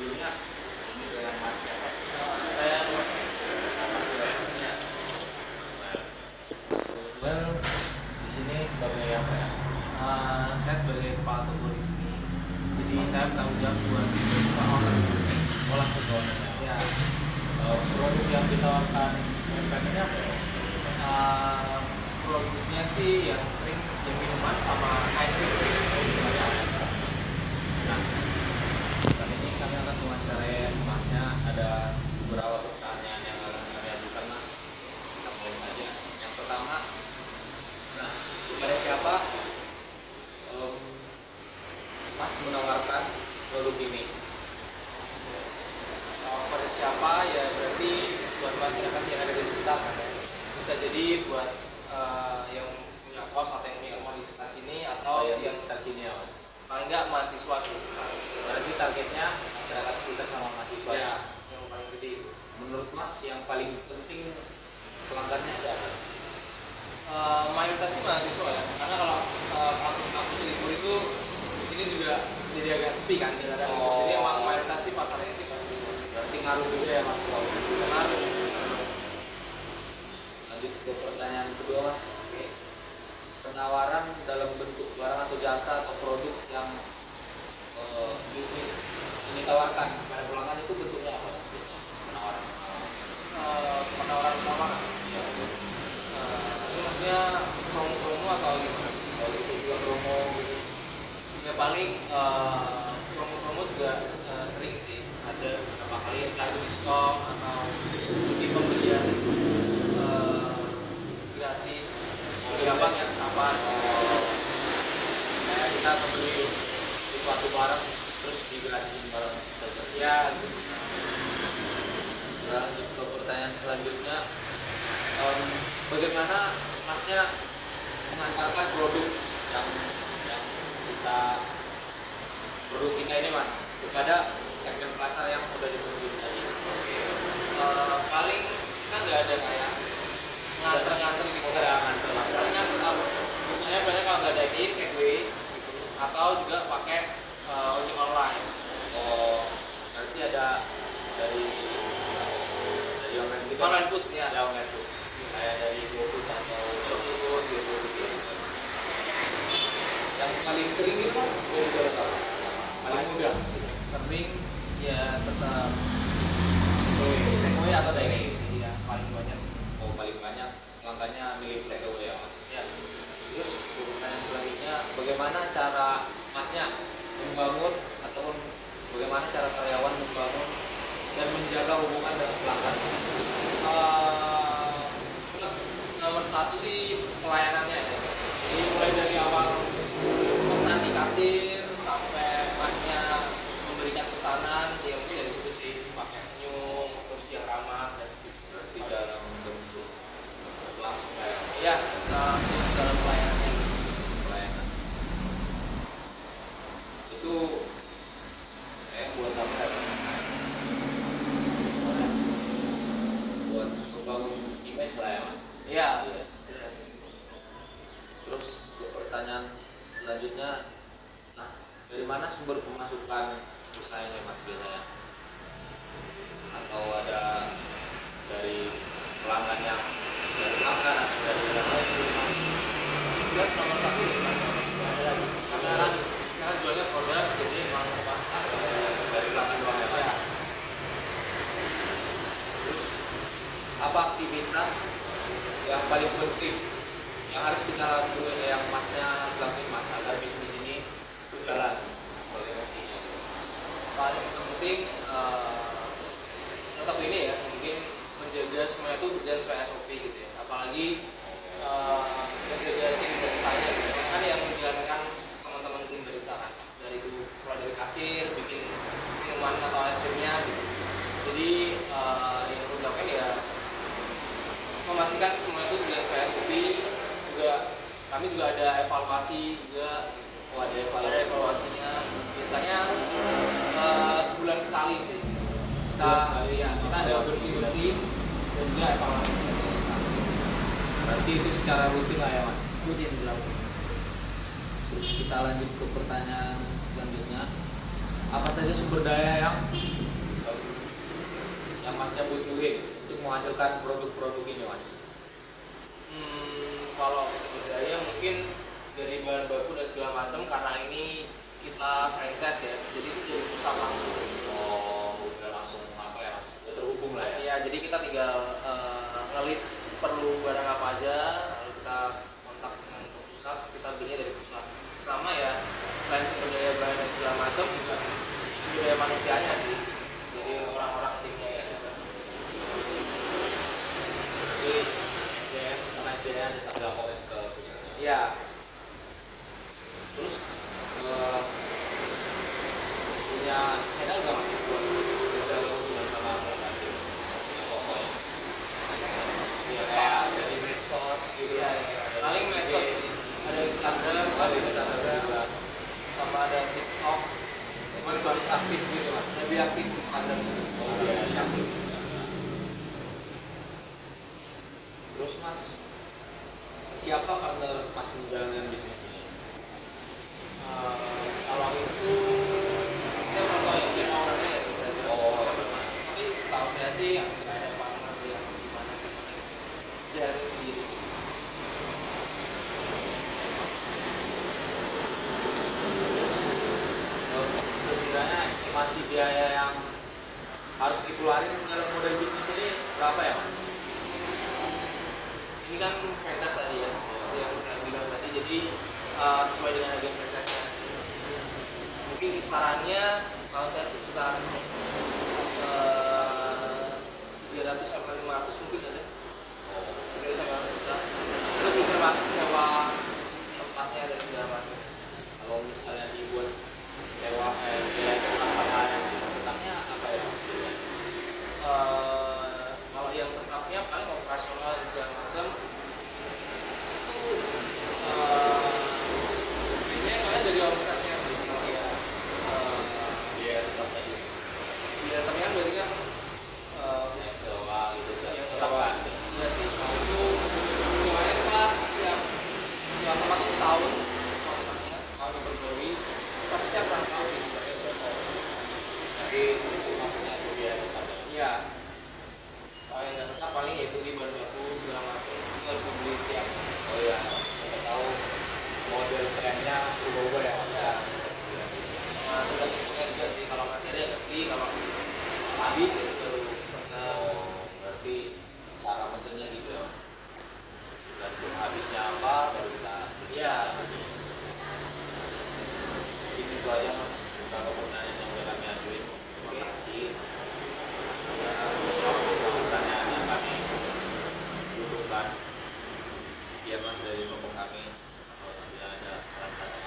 Judulnya ini dengan Mas siapa? Saya Mas Suresnya. kebetulan di sini sebagai apa ya? Saya sebagai kepala toko di sini. Jadi saya bertanggung jawab buat olah kebutuhan. Ya, produk yang ditawarkan MPK apa ya? Produknya sih yang sering yang minuman sama ice cream. Nah, kali ini kami akan mewawancarai Masnya. Ada beberapa pertanyaan yang akan kami ajukan, Mas. Kita mulai saja. Yang pertama, nah, kepada siapa Mas menawarkan produk ini? Pada siapa ya berarti buat masyarakat yang ada di sekitar kan ya. Bisa jadi buat yang punya kos atau yang punya rumah di sekitar sini atau yang di yang sekitar sini ya, Mas. paling enggak mahasiswa tuh. Berarti targetnya masyarakat sekitar sama mahasiswa Ya, ya. yang paling gede. Menurut Mas yang paling penting pelanggannya siapa? Mayoritas sih mahasiswa ya, karena kalau kampus-kampus libur itu di sini juga jadi agak sepi kan, Oh. jadi emang mayoritas sih pasarnya sih mahasiswa. Berarti ngaruh juga ya, Mas, kalau itu. Pengaruh. Lanjut ke pertanyaan kedua, Mas. Penawaran dalam bentuk barang atau jasa atau produk yang bisnis ini tawarkan pada pelanggan itu bentuknya apa? Penawaran. Penawaran penawaran. Ya, Itu maksudnya promo-promo atau gimana? kalau bisa juga promo gitu. Ya paling promo-promo juga sering sih, ada beberapa kali entah itu diskon atau mungkin pembelian gratis beberapa yang sama. Kayak kita membeli sesuatu barang terus digratisin barang tersebut. Ya gitu. Lanjut ke pertanyaan selanjutnya, bagaimana Masnya mengantarkan produk yang kita produk kita ini, Mas, kepada segmen pasar yang udah dituju tadi? Paling kan nggak ada kayak nganter-nganter gitu. Paling nganter apa? Biasanya banyak kalau nggak ada ini takeaway gitu, atau juga pakai ojek online. Oh, berarti ada dari online kita. Online food ya. Ada online food. Kayak dari GoFood atau GoFood gitu. Yang paling sering itu, Mas, dari berapa? Paling mudah. Sering ya tetap takeaway atau dine sih ya paling banyak. Oh, paling banyak langkahnya milih takeaway ya, Mas. Ya. Terus pertanyaan selanjutnya, bagaimana cara Masnya membangun ataupun bagaimana cara karyawan membangun dan menjaga hubungan dengan pelanggan? Nomor satu sih pelayanannya ya. Jadi mulai dari awal pesan di kasir sampai masnya memberikan pesanan, ya mungkin dari situ sih pakai senyum, terus dia ramah dan Berarti dalam bentuk langsung kayak ya terus dalam pelayanannya. pelayanan. Itu buat apa ya? Buat membangun image lah ya, Mas. Iya, jelas. Terus ke pertanyaan selanjutnya, nah, dari mana sumber pemasukan usahanya, Mas, biasanya? Atau ada dari pelanggan yang dari pelanggan atau dari yang lain gitu, Mas? Jelas nomor satu ya, nggak ada lagi. Karena kan jualnya produk, jadi emang pasar. Dari pelanggan doang ya, Mas? Ya. Terus apa aktivitas yang paling penting yang harus kita lakukan, yang Masnya lakuin, Mas, agar bisnis ini berjalan seperti mestinya? Paling penting tetap ini ya, mungkin menjaga semuanya itu berjalan sesuai SOP gitu ya, apalagi menjaga tim beritanya gitu kan, yang menjalankan teman-teman tim berita kan, dari itu mulai dari kasir bikin minuman atau es krimnya gitu. Jadi yang perlu dilakukan ya memastikan semua itu berjalan sesuai SOP. Juga kami juga ada evaluasi juga. Oh, ada Ada evaluasinya biasanya sebulan sekali sih. Sebulan sekali, Ya, kita ada bersih-bersih dan juga evaluasi. Berarti itu secara rutin lah ya, Mas. Rutin dilakukan. Terus kita lanjut ke pertanyaan selanjutnya, apa saja sumber daya yang masnya butuhin untuk menghasilkan produk-produk ini mas? Kalau sebenarnya mungkin dari bahan baku dan segala macam, karena ini kita franchise ya, jadi itu dari pusat langsung. Oh, udah langsung apa ya mas? Udah terhubung lah ya? Ya, jadi kita tinggal ngelis perlu barang apa aja, lalu kita kontak dengan ke pusat, kita belinya dari pusat. Sama ya, selain sumber daya bahan dan segala macam juga sumber daya manusianya sih. Jadi orang-orang timnya ya. Jadi SDM sama SDM tetap dilaporin ke pusat. Iya. Terus punya channel nggak mas? Buat menjalin hubungan sama pembeli pokoknya. Ya kayak dari medsos gitu. Iya, paling medsos sih. Ada Instagram, Ada Instagram, sama ada TikTok. cuman baru aktif gitu mas. Lebih aktif Instagram gitu. Oh iya, aktif. Terus mas, siapa partner mas menjalankan bisnis ini? Kalau itu saya belum tahu yang game ownernya ya, kira-kira. Oh. Tapi setahu saya sih yang nggak ada partner yang gimana jalan sendiri. Sebenarnya estimasi biaya yang harus dikeluarin dalam model bisnis ini berapa ya mas? Ini kan franchise tadi ya, seperti yang saya bilang tadi. Jadi sesuai dengan harga franchise-nya. Mungkin kisarannya setahu saya sih sekitar 300 sampai 500 mungkin ada. 300 sampai 500 juta. Terus juga termasuk sewa tempatnya dan segala macam. Kalau misalnya dibuat sewa biaya sama yang tetapnya apa ya mas? Kalau yang tetapnya paling operasional dan segala macam itu biasanya kalian dari omsetnya sih. Kalau ya Biaya tetap tadi. biaya tetapnya kan berarti kan Yang sewa gitu kan? yang sewa. Iya sih, kalau itu hitungannya kita yang tempat itu setahun kontraknya, kalau diperbarui. Tapi saya kurang tahu sih sebenarnya berapa. Jadi itu maksudnya itu biaya tetap ya? Iya. Kalau yang nggak tetap paling ya itu di bahan baku segala macam itu harus dibeli tiap. Oh iya, siapa tahu model trennya berubah-ubah ya mas? Ya. Nah, tergantung juga sih, kalau masih ada yang beli, kalau habis ya itu baru pesan. Oh, berarti cara mesennya gitu ya mas? Tergantung habisnya apa baru kita Iya. Jadi itu aja mas beberapa pertanyaan yang udah kami ajuin. Terima kasih. Ya, semua pertanyaan yang kami butuhkan. Sekian mas dari kelompok kami. Kalau tidak ada saran kata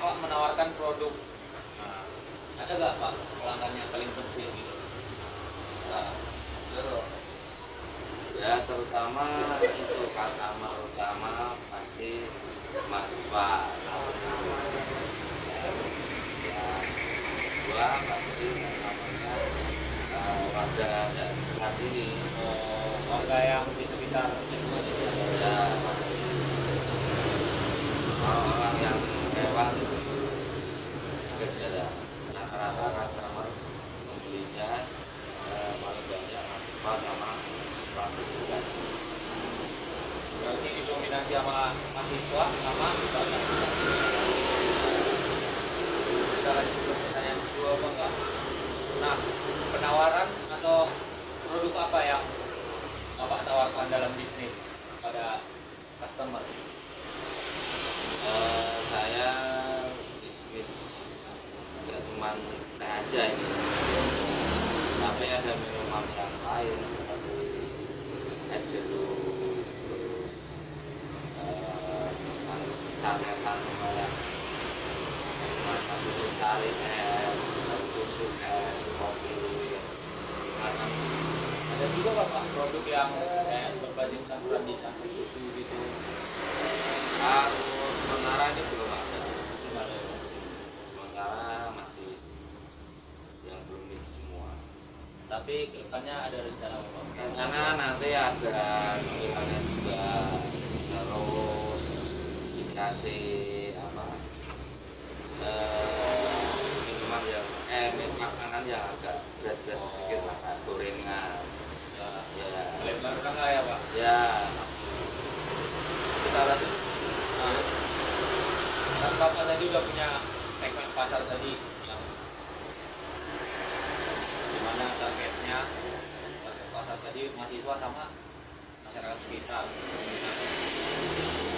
Pak menawarkan produk, Nah, ada nggak Pak pelanggan yang paling penting gitu? Bisa. Ya terutama itu customer utama pasti mahasiswa. Ya, gua pasti namanya warga daerah sini. warga yang di sekitar lingkungan itu Ya pasti orang yang lewat itu juga jarang. Rata-rata customer membelinya paling banyak mahasiswa sama pelaku juga. berarti didominasi sama mahasiswa sama banyak. Kita lanjut ke pertanyaan kedua Bapak. Nah, penawaran atau produk apa yang Bapak tawarkan dalam bisnis kepada customer? Saya bisnis nggak cuma saya aja ini, tapi ada minuman yang lain seperti es jeruk, terus sasetan kayak macam susu sari es, susu es, kopi, macam Ada juga Bapak produk yang kayak berbasis campuran dicampur susu gitu. sementara ini belum ada. Belum ada ya? Sementara masih yang belum mix semua. Tapi kedepannya ada rencana Bapak. Karena nanti ada misalnya juga terus dikasih apa minuman yang makanan yang agak berat-berat sedikit lah, kayak gorengan. Ya, Ya, lebar kan nggak ya Pak? ya, Kita lanjut. Nah, kan Bapak tadi udah punya segmen pasar tadi yang dimana targetnya target pasar tadi mahasiswa sama masyarakat sekitar. Nah,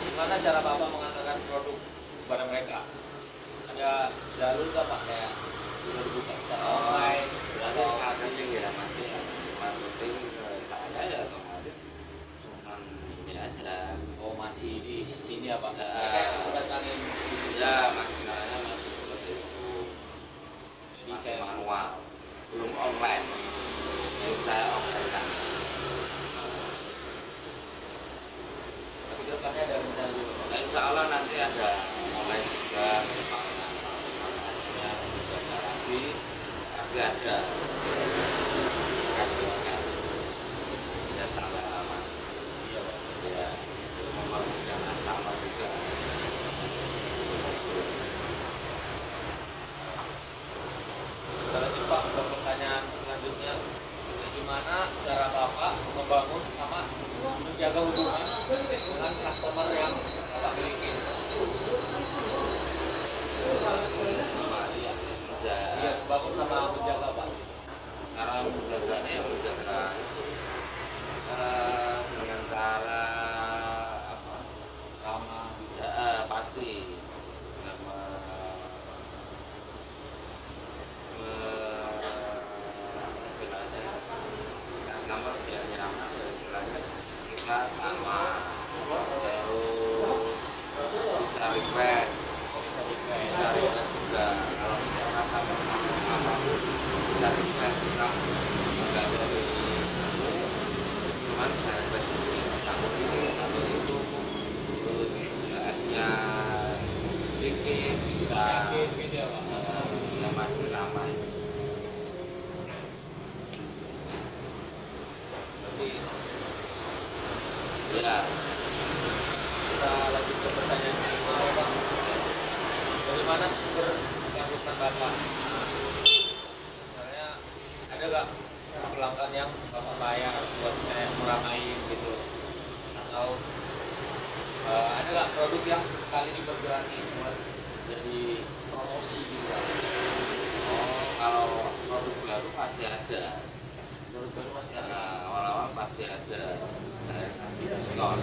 gimana cara Bapak mengantarkan produk kepada mereka? Ada jalur nggak Pak kayak jalur buka secara online? berarti Atau marketing ya masih marketing saya ya otomatis cuman ini aja. oh masih di sini ya Pak? Ya. Kayak datangin di sini. Ya makinanya masih seperti itu, Jadi masih kayak manual, belum online. Jadi saya online kan. tapi depannya ada rencana juga. Nah, insya Allah nanti ada online juga, makanya juga lagi, tapi ada kasihnya tidak tambah lama. Iya Pak. Ya, mempermudah sama juga. Lanjut Pak ke pertanyaan selanjutnya, gimana cara Bapak membangun sama menjaga hubungan dengan customer yang Bapak miliki? Iya, membangun sama menjaga Pak. Cara menjaganya ya menjaga dengan cara apa? Ramah. Ya, pasti dengan istilahnya gambar dia nyaman, istilahnya kita sama terus bisa request juga kalau misalkan sama bisa request kita juga dari cuman saya request takut ini takut itu terus esnya sedikit bisa Gitu ya Pak. yang masih ramai. Berarti Ya, kita lanjut ke pertanyaan kelima ya Pak. Bagaimana sumber pemasukan Bapak? Misalnya ada nggak pelanggan yang Bapak bayar buat kayak meramain gitu? Atau ada nggak produk yang sekali ini bergeraknya buat jadi promosi gitu Pak? oh kalau produk baru pasti ada. Produk baru masih ada. Nah, awal-awal pasti ada. Saya kasih diskon.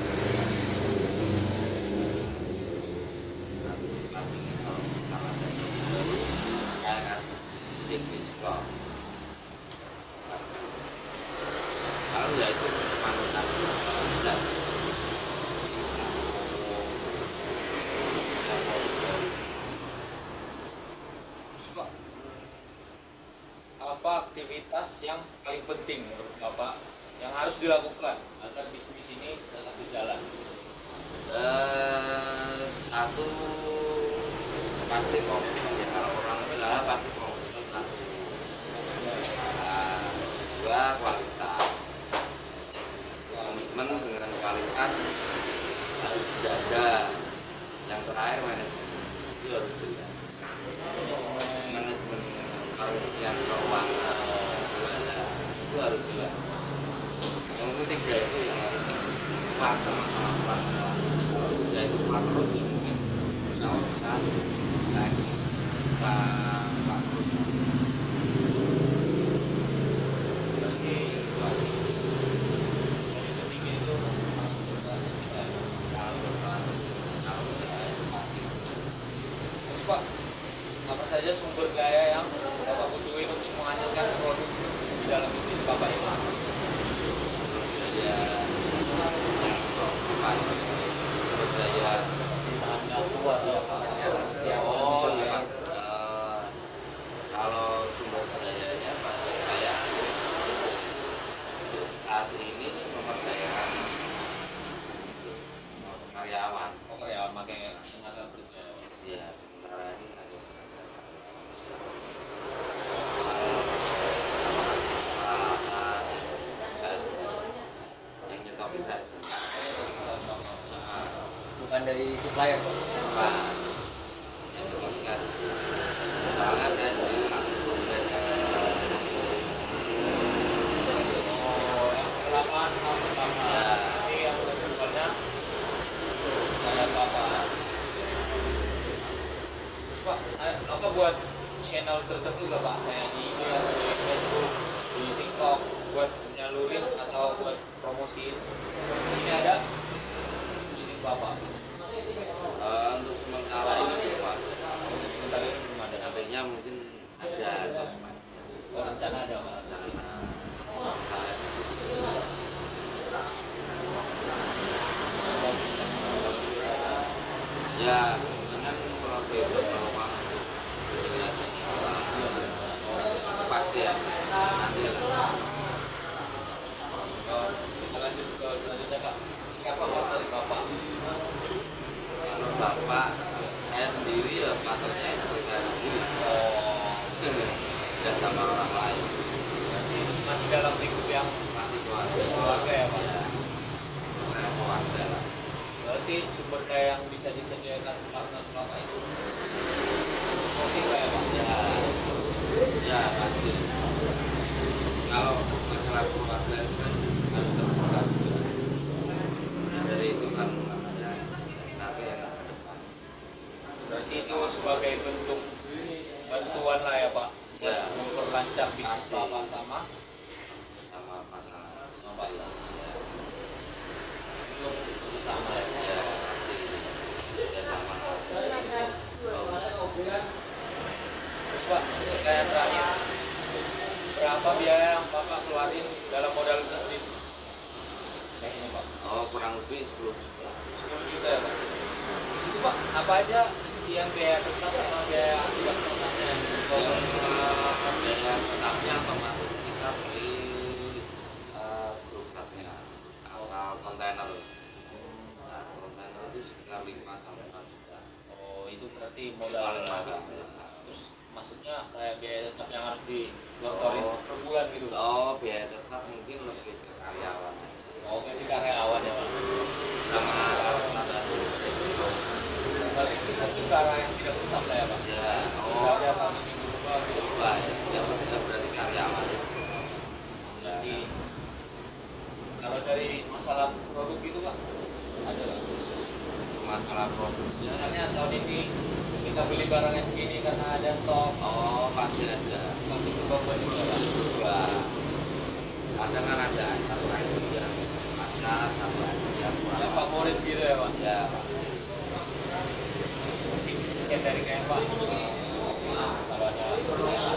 Nanti pasti kalau misalnya ada produk baru, saya kasih diskon. Lalu ya itu manusia sudah. Terus, Pak, apa aktivitas yang paling penting menurut Bapak yang harus dilakukan agar bisnis ini tetap berjalan? Satu pasti komitmen ya, kalau orang usaha pasti komitmen satu. Nah, dua kualitas, komitmen dengan kualitas harus dijaga. Yang terakhir manajemen itu harus jelas, manajemen perincian keuangan jualan itu harus jelas. Yang ketiga itu yang harus kuat sama-sama kuat. Kalau tiga itu kuat terus ya mungkin insya Allah bisa naik, bisa kuat terus. Berarti Itu aja. yang ketiga itu Kalau berlatih, kalau berlatih itu pasti. terus Pak, apa saja sumber daya yang Bapak butuhin untuk menghasilkan produk di dalam bisnis Bapak ini? Ya, yang berdaya. Anda kuat ya Pak. Oh iya. Kalau sumber dayanya pasti saya saat ini memperdayakan karyawan. Oh ya, pakai tenaga kerja. Ya sementara ini ada peralatan saya yang nyetokin saya semua. Bukan dari supplier Pak. Bukan yang nyetokin kan soalnya saya sendiri langsung channel tertentu gak Pak? Kayak di IG atau di Facebook, di TikTok buat nyalurin atau buat promosiin? Di sini ada izin Bapak. Untuk sementara ini belum ada. Untuk sementara ini belum ada. Nantinya mungkin ada sosmed. Oh, rencana ada Pak? Ya, dengan program peluang pasti ya nanti lah. Kita lanjut ke selanjutnya Pak. Siapa Pak dari Bapak? Kalau bapak saya sendiri ya patutnya istri saya sendiri. Dan sama orang lain Berarti masih dalam lingkup yang masih keluarga ya Pak? saya keluarga lah. Berarti sumber daya yang bisa disediakan partner Bapak itu motif ya Pak? Ya pasti. Kalau masalah keluarga itu kan harus terbuka juga. Dari itu kan namanya nanti yang ke depan. Berarti itu sebagai bentuk bantuan lah ya Pak? Ya. Memperlancar bisnis Pasti. Bapak sama Sama pasangan. Bapak. Itu sama ya? Ya pasti. Ya sama. Terus Pak, kayak terakhir, berapa biaya yang Bapak keluarin dalam modal bisnis kayak ini Pak? Oh kurang lebih 10 10 juta ya Pak? Di situ Pak, apa aja yang biaya tetap sama biaya tidak tetapnya? yang biaya tetapnya otomatis kita beli gerobaknya atau kontainer. Nah, kontainer itu sekitar 5 sampai 6 juta. Oh, itu berarti modal Paling mahal. Terus maksudnya kayak biaya tetap yang harus digelontorin Oh. per bulan gitu? Oh biaya tetap mungkin lebih ke karyawan Oh, gaji karyawan ya Pak? sama tanda resiko. Kalau istilah itu cara yang tidak tetap lah ya Pak? Ya, Nggak ada kami minggu dua gitu. Wah, yang penting berarti karyawan. Jadi kalau dari masalah produk gitu Pak, ada nggak? Masalah produknya, Misalnya tahun ini kita beli barangnya segini karena ada stok, oh pasti ada. pasti berubah juga Pak? Dua, kadang kan ada acara juga, acara sama yang Yang favorit gitu ya Pak? Ya, Mungkin sekian dari kayak Pak. Nah, kalau ada pertanyaan,